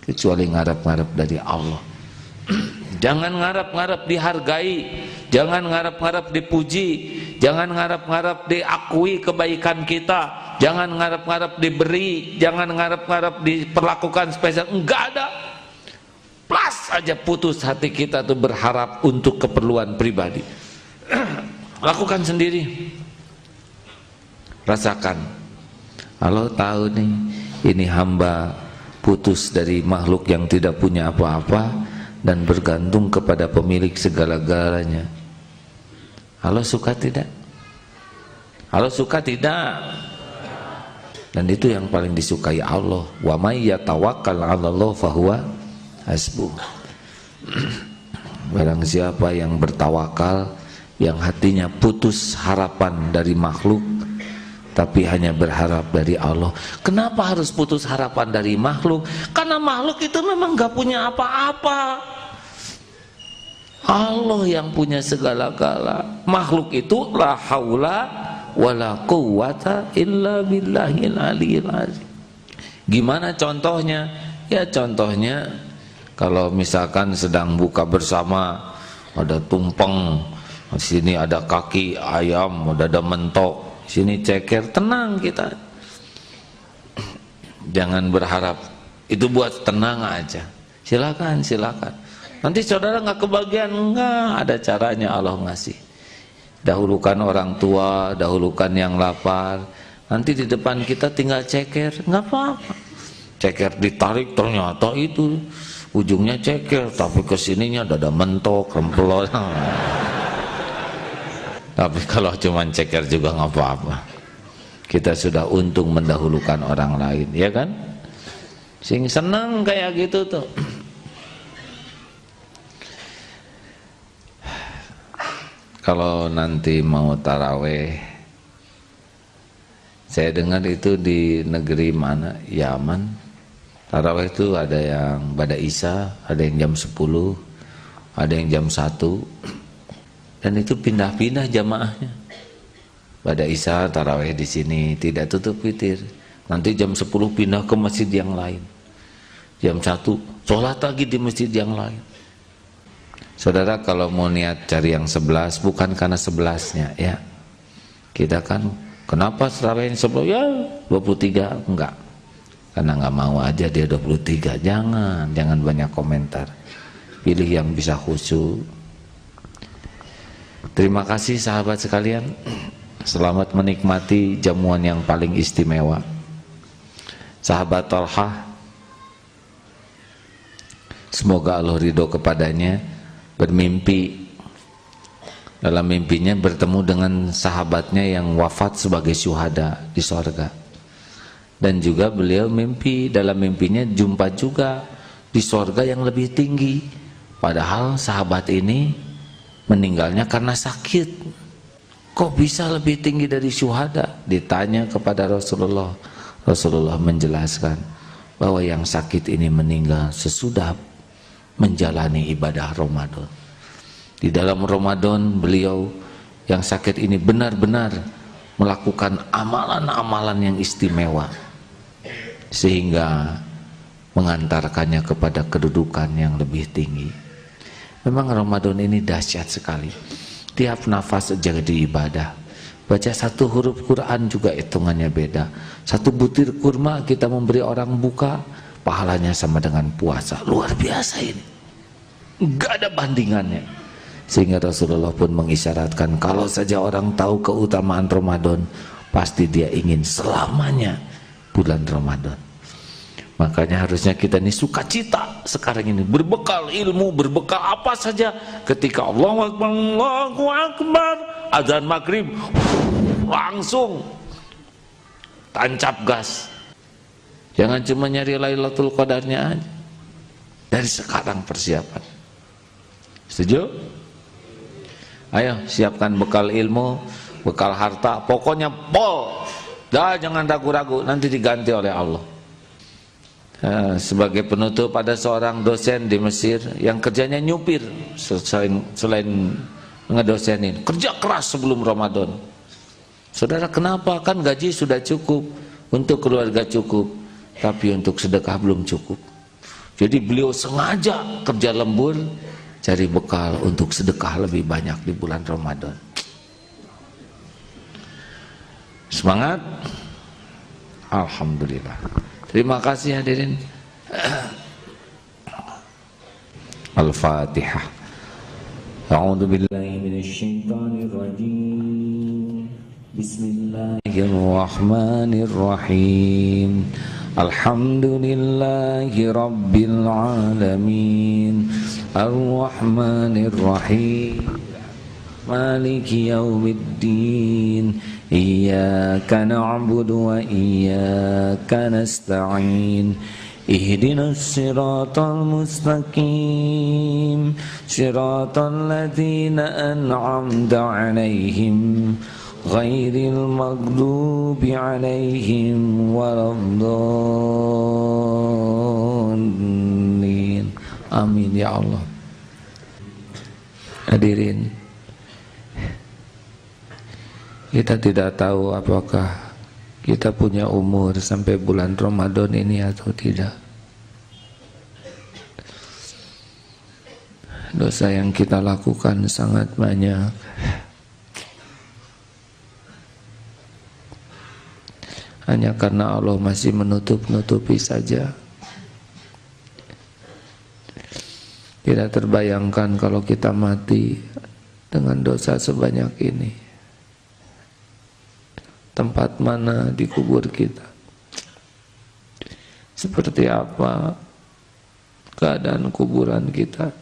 kecuali ngarep-ngarep dari Allah. Jangan ngarep-ngarep dihargai, jangan ngarep-ngarep dipuji, jangan ngarep-ngarep diakui kebaikan kita, jangan ngarep-ngarep diberi, jangan ngarep-ngarep diperlakukan spesial. Enggak ada. Plus aja putus hati kita tuh berharap untuk keperluan pribadi. Lakukan sendiri. Rasakan. Allah tahu nih, ini hamba putus dari makhluk yang tidak punya apa-apa dan bergantung kepada pemilik segala-galanya. Allah suka tidak? Allah suka tidak? Dan itu yang paling disukai Allah. Wa may yatawakkal 'alallah fahuwa hasbuh. Barang siapa yang bertawakal, yang hatinya putus harapan dari makhluk, tapi hanya berharap dari Allah. Kenapa harus putus harapan dari makhluk? Karena makhluk itu memang gak punya apa-apa. Allah yang punya segala-gala. Makhluk itu la haula wala quwwata illa billahil aliyil azim. Gimana contohnya? Ya contohnya kalau misalkan sedang buka bersama, ada tumpeng, di sini ada kaki ayam, ada mentok, sini ceker, tenang kita. Jangan berharap, itu buat tenang aja. Silakan, silakan. Nanti saudara nggak kebagian, enggak, ada caranya Allah ngasih. Dahulukan orang tua, dahulukan yang lapar. Nanti di depan kita tinggal ceker, nggak apa-apa. Ceker ditarik ternyata itu ujungnya ceker, tapi kesininya ada mentok, rempelot. Tapi kalau cuma ceker juga nggak apa-apa. Kita sudah untung mendahulukan orang lain, ya kan? Sing senang kayak gitu tuh. Kalau nanti mau taraweh, saya dengar itu di negeri mana, Yaman, taraweh itu ada yang pada Isya, ada yang jam 10, ada yang jam 1, dan itu pindah-pindah jamaahnya. Pada Isya taraweh di sini, tidak tutup witir. Nanti jam 10 pindah ke masjid yang lain. Jam 1 sholat lagi di masjid yang lain. Saudara kalau mau niat cari yang 11, bukan karena 11-nya ya. Kita kan kenapa tarawehin 11? Ya 23, enggak. Karena enggak mau aja dia 23. Jangan banyak komentar. Pilih yang bisa khusyuk. Terima kasih sahabat sekalian. Selamat menikmati jamuan yang paling istimewa. Sahabat Thalhah, semoga Allah ridho kepadanya, bermimpi, dalam mimpinya bertemu dengan sahabatnya yang wafat sebagai syuhada di sorga. Dan juga beliau mimpi, dalam mimpinya jumpa juga di sorga yang lebih tinggi. Padahal sahabat ini meninggalnya karena sakit. Kok bisa lebih tinggi dari syuhada? Ditanya kepada Rasulullah. Rasulullah menjelaskan bahwa yang sakit ini meninggal sesudah menjalani ibadah Ramadan. Di dalam Ramadan beliau yang sakit ini benar-benar melakukan amalan-amalan yang istimewa sehingga mengantarkannya kepada kedudukan yang lebih tinggi. Memang Ramadan ini dahsyat sekali. Tiap nafas jadi ibadah. Baca satu huruf Quran juga hitungannya beda. Satu butir kurma kita memberi orang buka, pahalanya sama dengan puasa. Luar biasa ini, gak ada bandingannya. Sehingga Rasulullah pun mengisyaratkan kalau saja orang tahu keutamaan Ramadan, pasti dia ingin selamanya bulan Ramadan. Makanya harusnya kita ini sukacita sekarang ini, berbekal ilmu, berbekal apa saja. Ketika Allahu Akbar, azan maghrib, langsung tancap gas. Jangan cuma nyari Lailatul Qadarnya aja. Dari sekarang persiapan. Setuju? Ayo siapkan bekal ilmu, bekal harta, pokoknya pol. Jangan ragu-ragu, nanti diganti oleh Allah. Sebagai penutup, ada seorang dosen di Mesir yang kerjanya nyupir, selain ngedosenin, kerja keras sebelum Ramadan. Saudara, kenapa? Kan gaji sudah cukup, untuk keluarga cukup, tapi untuk sedekah belum cukup. Jadi beliau sengaja kerja lembur, cari bekal untuk sedekah lebih banyak di bulan Ramadan. Semangat. Alhamdulillah. Terima kasih hadirin. Al-Fatihah. A'udzu billahi minasyaitonir rajim. Bismillahirrahmanirrahim. Alhamdulillahi rabbil alamin. Ar-Rahmanir-Rahim. Maliki yaumiddin. Iyyaka na'budu wa iyyaka nasta'in. Ihdinas siratal mustaqim. Siratal ladzina an'amta 'alaihim ghairil maghdubi alaihim waladdallin. Amin ya Allah. Hadirin, kita tidak tahu apakah kita punya umur sampai bulan Ramadan ini atau tidak. Dosa yang kita lakukan sangat banyak. Hanya karena Allah masih menutup-nutupi saja. Tidak terbayangkan kalau kita mati dengan dosa sebanyak ini. Tempat mana di kubur kita? Seperti apa keadaan kuburan kita?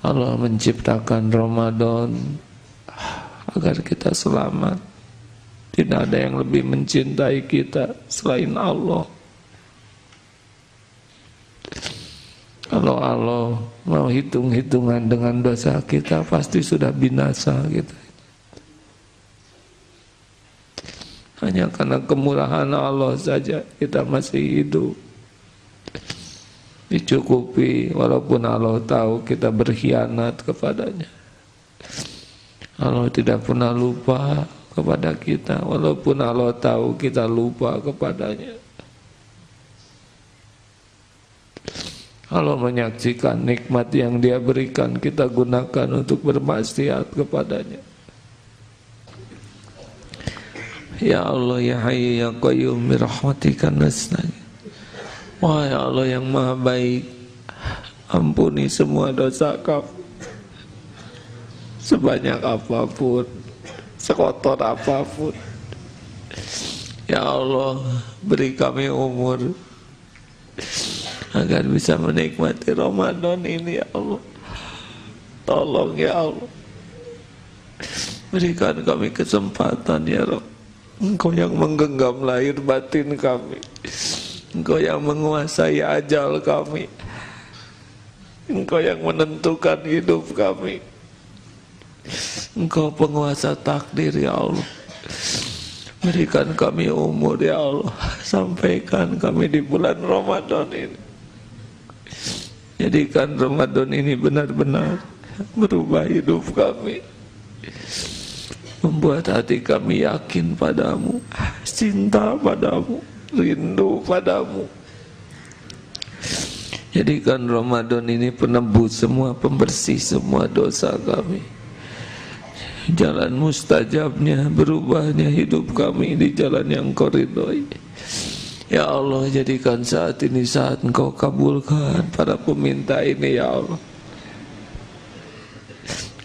Allah menciptakan Ramadan agar kita selamat. Tidak ada yang lebih mencintai kita selain Allah. Kalau Allah mau hitung-hitungan dengan dosa kita, pasti sudah binasa kita. Hanya karena kemurahan Allah saja kita masih hidup, dicukupi, walaupun Allah tahu kita berkhianat kepadanya. Allah tidak pernah lupa kepada kita, walaupun Allah tahu kita lupa kepadanya. Allah menyaksikan nikmat yang Dia berikan, kita gunakan untuk bermaksiat kepadanya. Ya Allah, ya Hayyu ya Qayyum, bi rahmatika nasta'in. Wahai Allah yang Maha Baik, ampuni semua dosa kami, sebanyak apapun, sekotor apapun. Ya Allah, beri kami umur agar bisa menikmati Ramadan ini, ya Allah. Tolong ya Allah, berikan kami kesempatan ya Rabb. Engkau yang menggenggam lahir batin kami, Engkau yang menguasai ajal kami, Engkau yang menentukan hidup kami, Engkau penguasa takdir ya Allah. Berikan kami umur ya Allah, sampaikan kami di bulan Ramadan ini. Jadikan Ramadan ini benar-benar berubah hidup kami, membuat hati kami yakin padamu, cinta padamu, rindu padamu. Jadikan Ramadan ini penebus semua, pembersih semua dosa kami. Jalan mustajabnya, berubahnya hidup kami di jalan yang Kau ridhoi. Ya Allah, jadikan saat ini saat Engkau kabulkan para peminta ini ya Allah.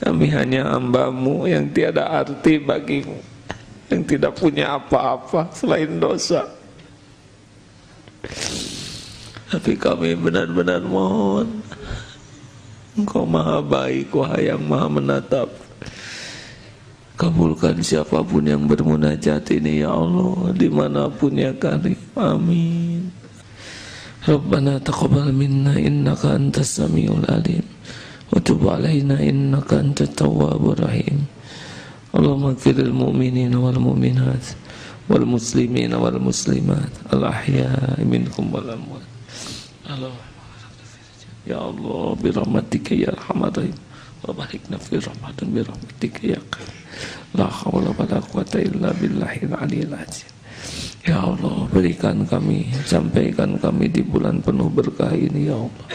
Kami hanya hamba-Mu yang tiada arti bagi-Mu, yang tidak punya apa-apa selain dosa. Tapi kami benar-benar mohon, Engkau Maha Baik, wahai yang Maha Menatap. Kabulkan siapapun yang bermunajat ini ya Allah, dimanapun ya Karim. Amin. Rabbana taqabbal minna innaka antas samiul alim, wa tub alaina innaka antat tawwabur rahim. Allahumma ighfiril mu'minina wal mu'minat wal muslimina wal muslimat al ahya'i minhum wal amwat. Ya Allah, bi rahmatika ya arhamar rahim, wa barik fi rahmatin bi rahmatika ya karim. La haula wala quwata illa billahil aliyil azim. Ya Allah, berikan kami, sampaikan kami di bulan penuh berkah ini ya Allah.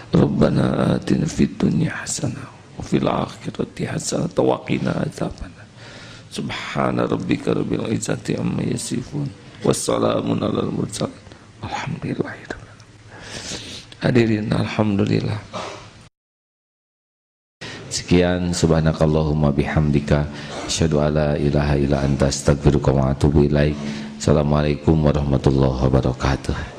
Rabbana atina fid dunya hasanah wa fil akhirati hasanah wa qina adzabannar. Subhana rabbika rabbil izzati amma yasifun, wassalamun alal mursalin, walhamdulillahi rabbil alamin. Hadirin, alhamdulillah. Sekian, subhanakallahumma bihamdika, asyhadu alla ilaha illa anta, astaghfiruka wa atubu ilaik. Assalamualaikum warahmatullahi wabarakatuh.